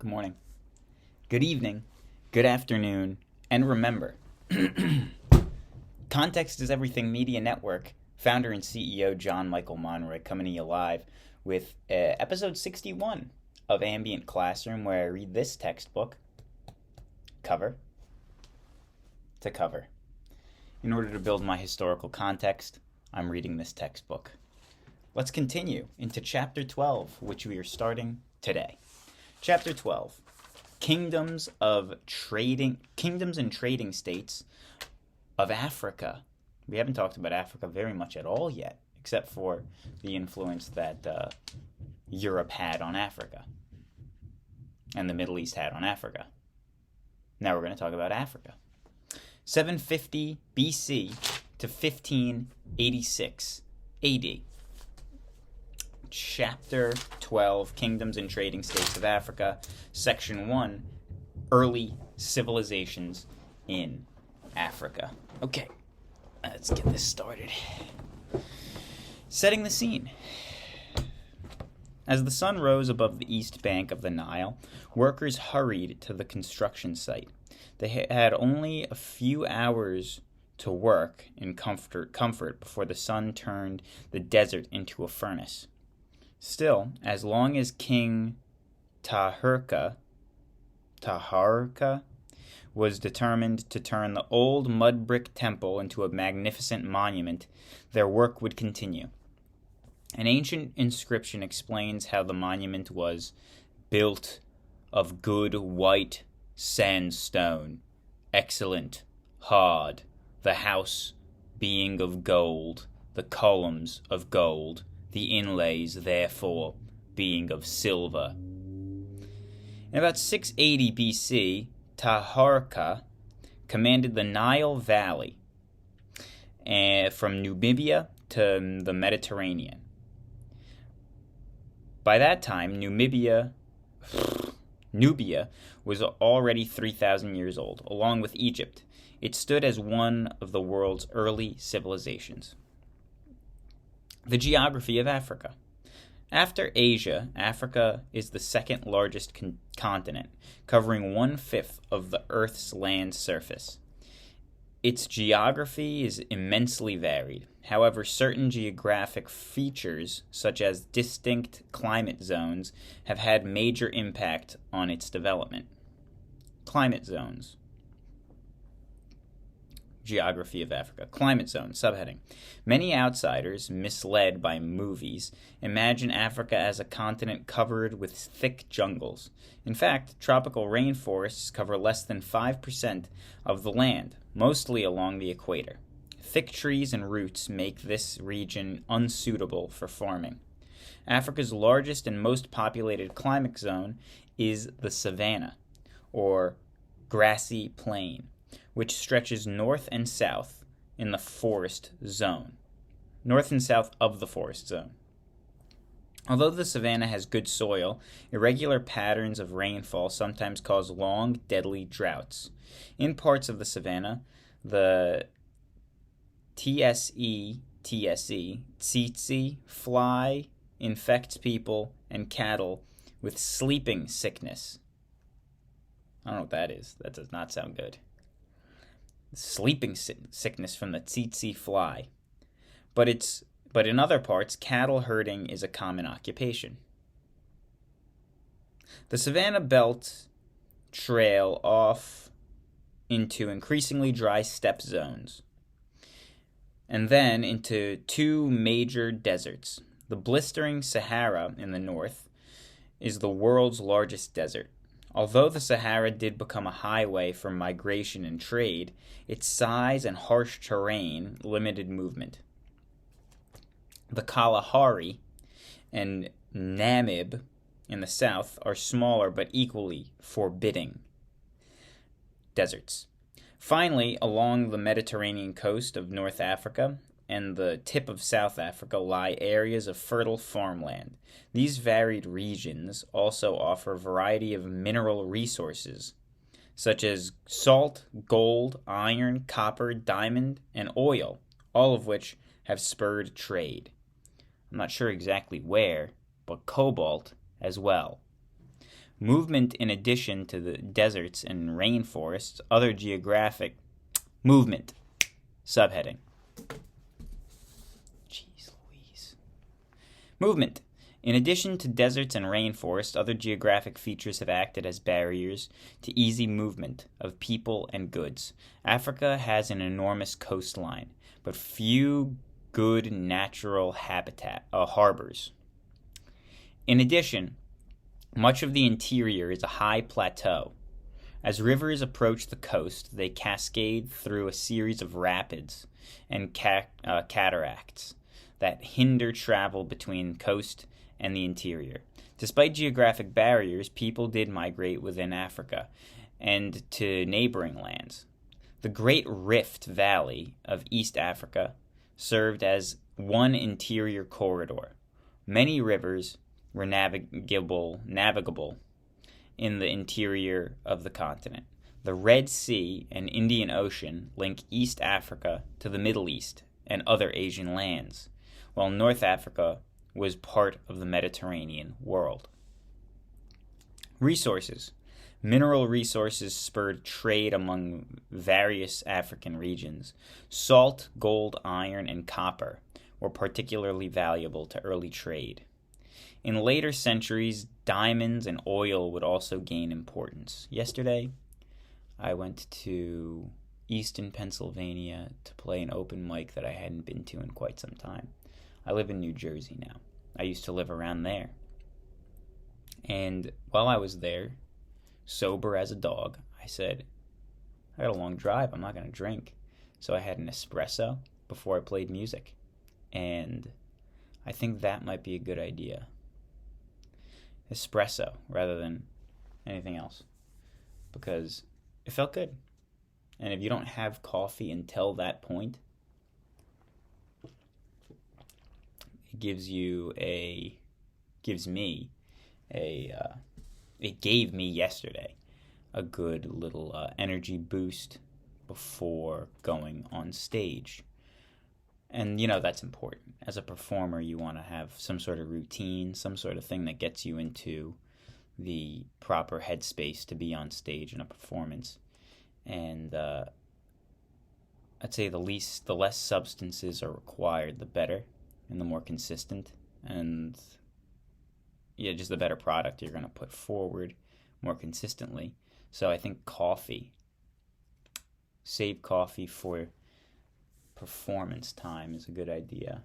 Good morning, good evening, good afternoon, and remember, Context is Everything Media Network, founder and CEO John Michael Monroy coming to you live with episode 61 of Ambient Classroom, where I read this textbook cover to cover. In order to build my historical context, I'm reading this textbook. Let's continue into Chapter 12, which we are starting today. Chapter 12, Kingdoms and Trading States of Africa. We haven't talked about Africa very much at all yet, except for the influence that Europe had on Africa and the Middle East had on Africa. Now we're going to talk about Africa. 750 BC to 1586 AD. Chapter 12, Kingdoms and Trading States of Africa. Section 1, Early Civilizations in Africa. Okay, let's get this started. Setting the scene. As the sun rose above the east bank of the Nile, workers hurried to the construction site. They had only a few hours to work in comfort before the sun turned the desert into a furnace. Still, as long as King Taharka was determined to turn the old mud brick temple into a magnificent monument, their work would continue. An ancient inscription explains how the monument was built of good white sandstone, excellent, hard, the house being of gold, the columns of gold, the inlays, therefore, being of silver. In about 680 BC, Taharka commanded the Nile Valley from Nubia to the Mediterranean. By that time, Nubia was already 3,000 years old. Along with Egypt, it stood as one of the world's early civilizations. The geography of Africa. After Asia, Africa is the second largest continent, covering 1/5 of the Earth's land surface. Its geography is immensely varied. However, certain geographic features, such as distinct climate zones, have had major impact on its development. Climate zones. Geography of Africa. Climate zone, subheading. Many outsiders, misled by movies, imagine Africa as a continent covered with thick jungles. In fact, tropical rainforests cover less than 5% of the land, mostly along the equator. Thick trees and roots make this region unsuitable for farming. Africa's largest and most populated climate zone is the savanna, or grassy plain, which stretches north and south in the forest zone. North and south of the forest zone. Although the savanna has good soil, irregular patterns of rainfall sometimes cause long, deadly droughts. In parts of the savanna, the tsetse fly infects people and cattle with sleeping sickness. I don't know what that is. That does not sound good. Sleeping sickness from the tsetse fly. But in other parts, cattle herding is a common occupation. The savanna belt trail off into increasingly dry steppe zones, and then into two major deserts. The blistering Sahara in the north is the world's largest desert. Although the Sahara did become a highway for migration and trade, its size and harsh terrain limited movement. The Kalahari and Namib in the south are smaller but equally forbidding deserts. Finally, along the Mediterranean coast of North Africa and the tip of South Africa lie areas of fertile farmland. These varied regions also offer a variety of mineral resources, such as salt, gold, iron, copper, diamond, and oil, all of which have spurred trade. I'm not sure exactly where, but cobalt as well. Movement in addition to the deserts and rainforests, other geographic movement. Subheading. Jeez Louise. Movement. In addition to deserts and rainforests, other geographic features have acted as barriers to easy movement of people and goods. Africa has an enormous coastline, but few good natural harbors. In addition, much of the interior is a high plateau. As rivers approach the coast, they cascade through a series of rapids and cataracts that hinder travel between coast and the interior. Despite geographic barriers, people did migrate within Africa and to neighboring lands. The Great Rift Valley of East Africa served as one interior corridor. Many rivers were navigable in the interior of the continent. The Red Sea and Indian Ocean link East Africa to the Middle East and other Asian lands, while North Africa was part of the Mediterranean world. Resources. Mineral resources spurred trade among various African regions. Salt, gold, iron, and copper were particularly valuable to early trade. In later centuries, diamonds and oil would also gain importance. Yesterday, I went to Easton, Pennsylvania to play an open mic that I hadn't been to in quite some time. I live in New Jersey now. I used to live around there. And while I was there, sober as a dog, I said, I got a long drive, I'm not going to drink. So I had an espresso before I played music. And I think that might be a good idea. Espresso rather than anything else. Because it felt good. And if you don't have coffee until that point, it gave me yesterday a good little energy boost before going on stage. And, that's important. As a performer, you want to have some sort of routine, some sort of thing that gets you into the proper headspace to be on stage in a performance. And I'd say the less substances are required, the better, and the more consistent. And just the better product you're going to put forward more consistently. So I think save coffee for performance time is a good idea.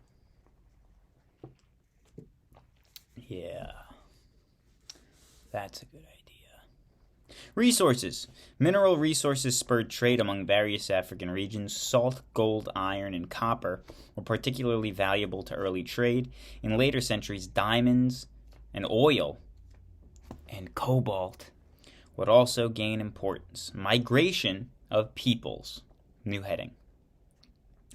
Yeah, that's a good idea. Resources. Mineral resources spurred trade among various African regions. Salt, gold, iron, and copper were particularly valuable to early trade. In later centuries, diamonds and oil and cobalt would also gain importance. Migration of peoples. New heading.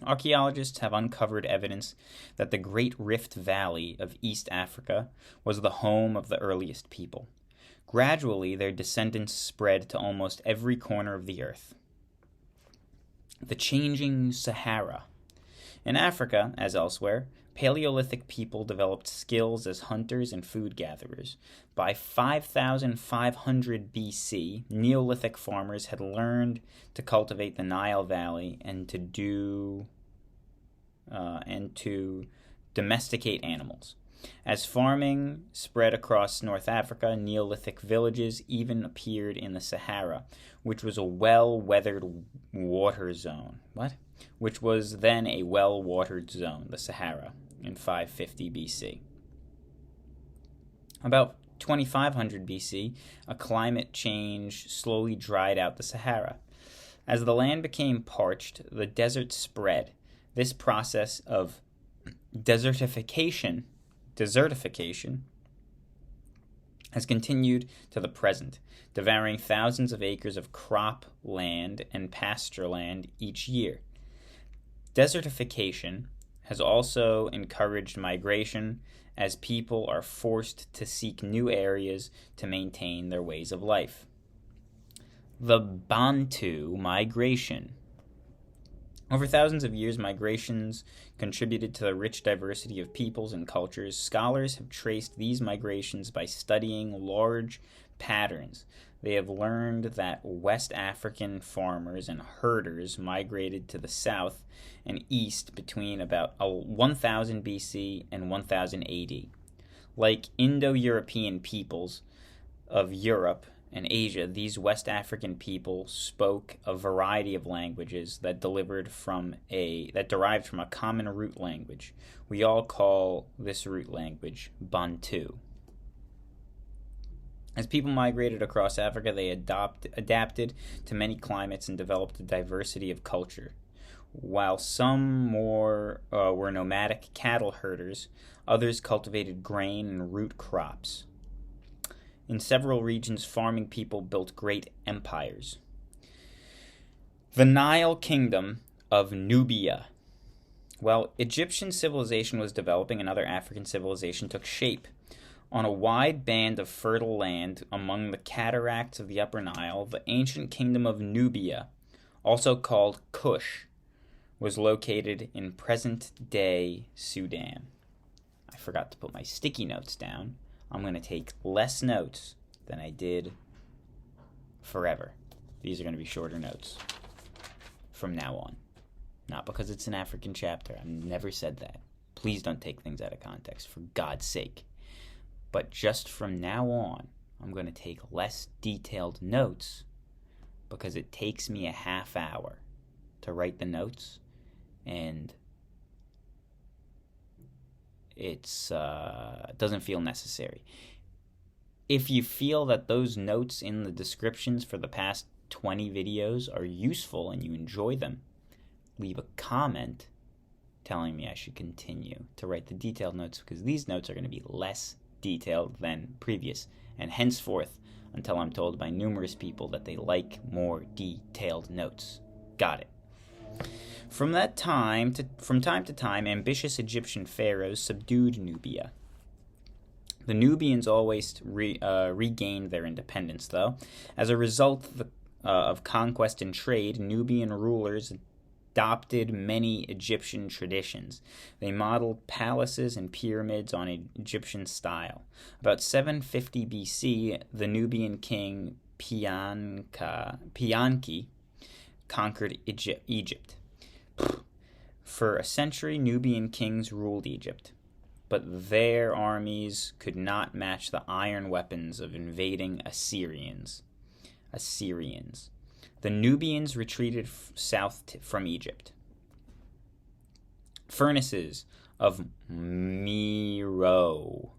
Archaeologists have uncovered evidence that the Great Rift Valley of East Africa was the home of the earliest people. Gradually, their descendants spread to almost every corner of the earth. The changing Sahara. In Africa, as elsewhere, Paleolithic people developed skills as hunters and food gatherers. By 5,500 BC, Neolithic farmers had learned to cultivate the Nile Valley and to domesticate animals. As farming spread across North Africa, Neolithic villages even appeared in the Sahara, which was a well-weathered water zone. Which was then a well-watered zone, the Sahara, in 550 BC. About 2500 BC, a climate change slowly dried out the Sahara. As the land became parched, the desert spread. This process of desertification has continued to the present, devouring thousands of acres of crop land and pasture land each year. Desertification has also encouraged migration as people are forced to seek new areas to maintain their ways of life. The Bantu migration. Over thousands of years, migrations contributed to the rich diversity of peoples and cultures. Scholars have traced these migrations by studying large patterns. They have learned that West African farmers and herders migrated to the south and east between about 1000 BC and 1000 AD. Like Indo-European peoples of Europe and Asia, these West African people spoke a variety of languages that derived from a common root language. We all call this root language Bantu. As people migrated across Africa, they adapted to many climates and developed a diversity of culture. While some were nomadic cattle herders, others cultivated grain and root crops. In several regions, farming people built great empires. The Nile Kingdom of Nubia. While Egyptian civilization was developing, another African civilization took shape. On a wide band of fertile land among the cataracts of the Upper Nile, the ancient kingdom of Nubia, also called Kush, was located in present-day Sudan. I forgot to put my sticky notes down. I'm going to take less notes than I did forever. These are going to be shorter notes from now on. Not because it's an African chapter. I've never said that. Please don't take things out of context, for God's sake. But just from now on, I'm going to take less detailed notes because it takes me a half hour to write the notes, and it doesn't feel necessary. If you feel that those notes in the descriptions for the past 20 videos are useful and you enjoy them, leave a comment telling me I should continue to write the detailed notes, because these notes are going to be less detailed than previous, and henceforth until I'm told by numerous people that they like more detailed notes. Got it. From time to time, ambitious Egyptian pharaohs subdued Nubia. The Nubians always regained their independence, though. As a result of conquest and trade, Nubian rulers adopted many Egyptian traditions. They modeled palaces and pyramids on Egyptian style. About 750 BC, the Nubian king Pianki conquered Egypt. For a century, Nubian kings ruled Egypt, but their armies could not match the iron weapons of invading Assyrians. The Nubians retreated south from Egypt. Furnaces of Meroe,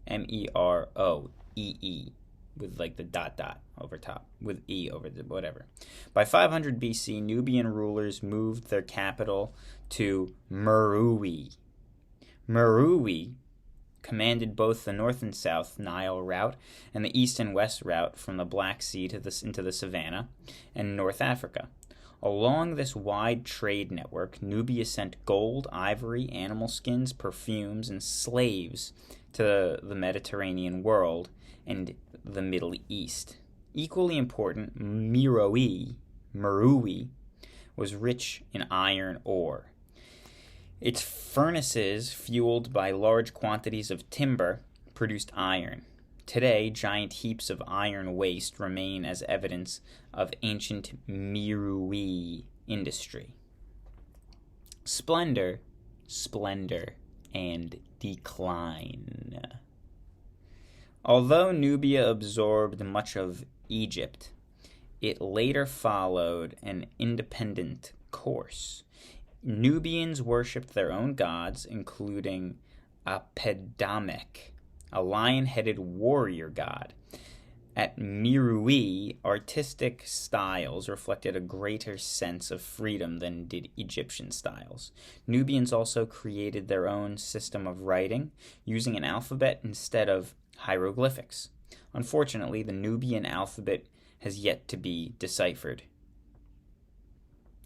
M-E-R-O-E-E, with like the dot over top, with E over the whatever. By 500 BC, Nubian rulers moved their capital to Meroe. Meroe commanded both the north and south Nile route and the east and west route from the Black Sea into the Savannah and North Africa. Along this wide trade network, Nubia sent gold, ivory, animal skins, perfumes, and slaves to the Mediterranean world and the Middle East. Equally important, Meroe was rich in iron ore. Its furnaces, fueled by large quantities of timber, produced iron. Today, giant heaps of iron waste remain as evidence of ancient Meroe industry. Splendor, and decline. Although Nubia absorbed much of Egypt, it later followed an independent course. Nubians worshipped their own gods, including Apedamek, a lion-headed warrior god. At Meroe, artistic styles reflected a greater sense of freedom than did Egyptian styles. Nubians also created their own system of writing, using an alphabet instead of hieroglyphics. Unfortunately, the Nubian alphabet has yet to be deciphered.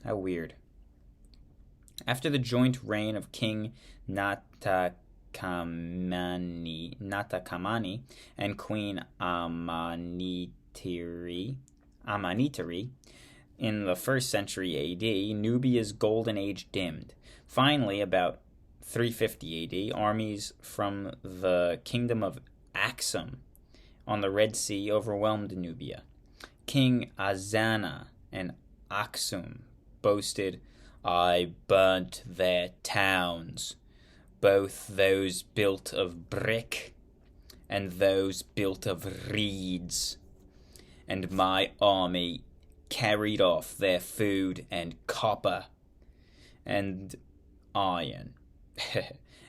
How weird. After the joint reign of King Natakamani and Queen Amanitiri in the 1st century AD, Nubia's golden age dimmed. Finally, about 350 AD, armies from the kingdom of Aksum on the Red Sea overwhelmed Nubia. King Azana and Aksum boasted, "I burnt their towns, both those built of brick and those built of reeds, and my army carried off their food and copper and iron,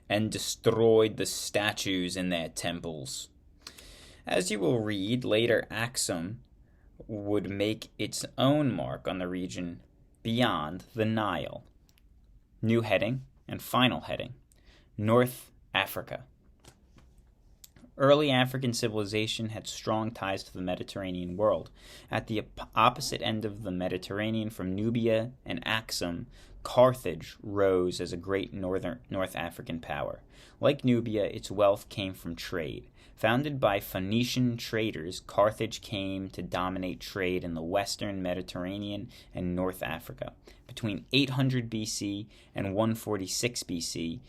and destroyed the statues in their temples." As you will read, later Aksum would make its own mark on the region beyond the Nile. New heading and final heading: North Africa. Early African civilization had strong ties to the Mediterranean world. At the opposite end of the Mediterranean from Nubia and Aksum, Carthage rose as a great North African power. Like Nubia, its wealth came from trade. Founded by Phoenician traders, Carthage came to dominate trade in the western Mediterranean and North Africa. Between 800 BC and 146 BC,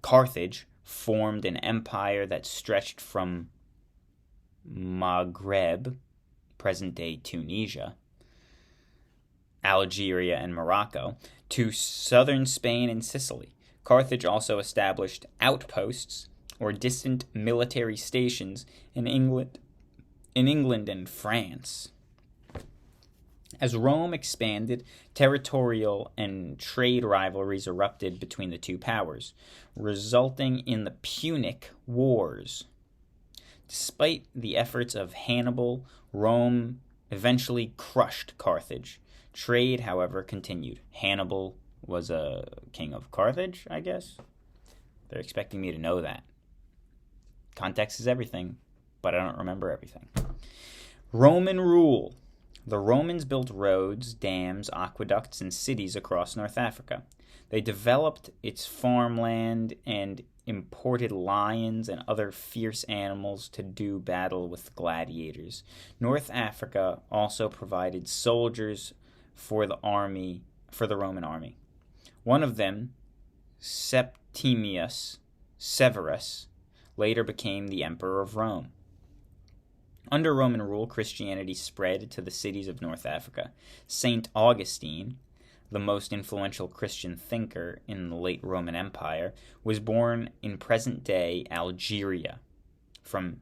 Carthage formed an empire that stretched from Maghreb, present-day Tunisia, Algeria, and Morocco, to southern Spain and Sicily. Carthage also established outposts or distant military stations in England and France. As Rome expanded, territorial and trade rivalries erupted between the two powers, resulting in the Punic Wars. Despite the efforts of Hannibal, Rome eventually crushed Carthage. Trade, however, continued. Hannibal was a king of Carthage, I guess. They're expecting me to know that. Context is everything, but I don't remember everything. Roman rule. The Romans built roads, dams, aqueducts, and cities across North Africa. They developed its farmland and imported lions and other fierce animals to do battle with gladiators. North Africa also provided soldiers for the Roman army. One of them, Septimius Severus, later became the emperor of Rome. Under Roman rule, Christianity spread to the cities of North Africa. St. Augustine, the most influential Christian thinker in the late Roman Empire, was born in present-day Algeria. From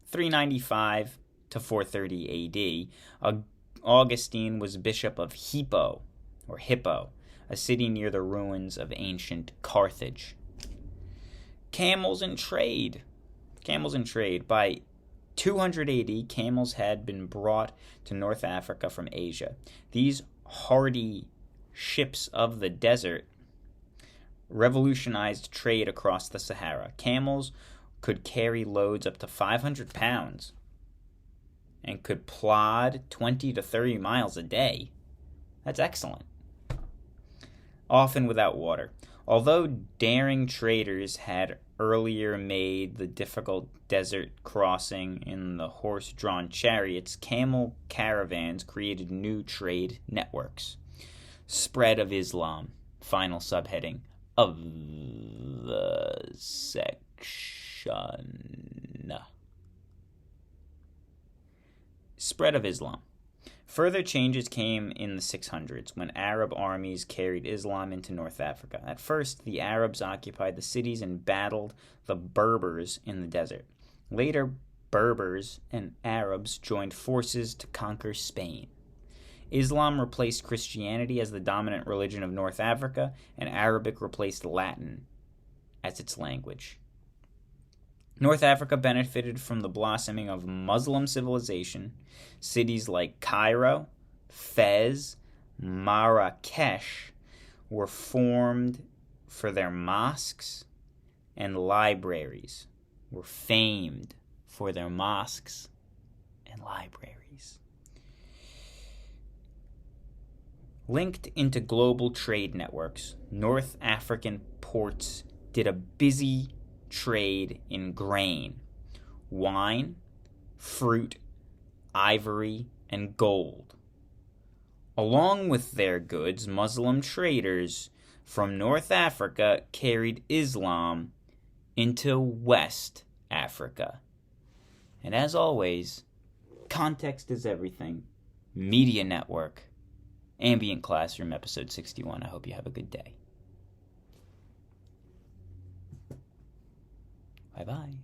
395 to 430 AD, Augustine was bishop of Hippo, a city near the ruins of ancient Carthage. Camels and trade. By 200 AD, camels had been brought to North Africa from Asia. These hardy ships of the desert revolutionized trade across the Sahara. Camels could carry loads up to 500 pounds and could plod 20 to 30 miles a day. That's excellent. Often without water. Although daring traders had earlier made the difficult desert crossing in the horse-drawn chariots, camel caravans created new trade networks. Spread of Islam, final subheading of the section. Spread of Islam. Further changes came in the 600s when Arab armies carried Islam into North Africa. At first, the Arabs occupied the cities and battled the Berbers in the desert. Later, Berbers and Arabs joined forces to conquer Spain. Islam replaced Christianity as the dominant religion of North Africa, and Arabic replaced Latin as its language. North Africa benefited from the blossoming of Muslim civilization. Cities like Cairo, Fez, Marrakesh were formed for their mosques, and libraries were famed for their mosques and libraries. Linked into global trade networks, North African ports did a busy trade in grain, wine, fruit, ivory, and gold. Along with their goods, Muslim traders from North Africa carried Islam into West Africa. And as always, context is everything. Media Network, Ambient Classroom, episode 61. I hope you have a good day. Bye-bye.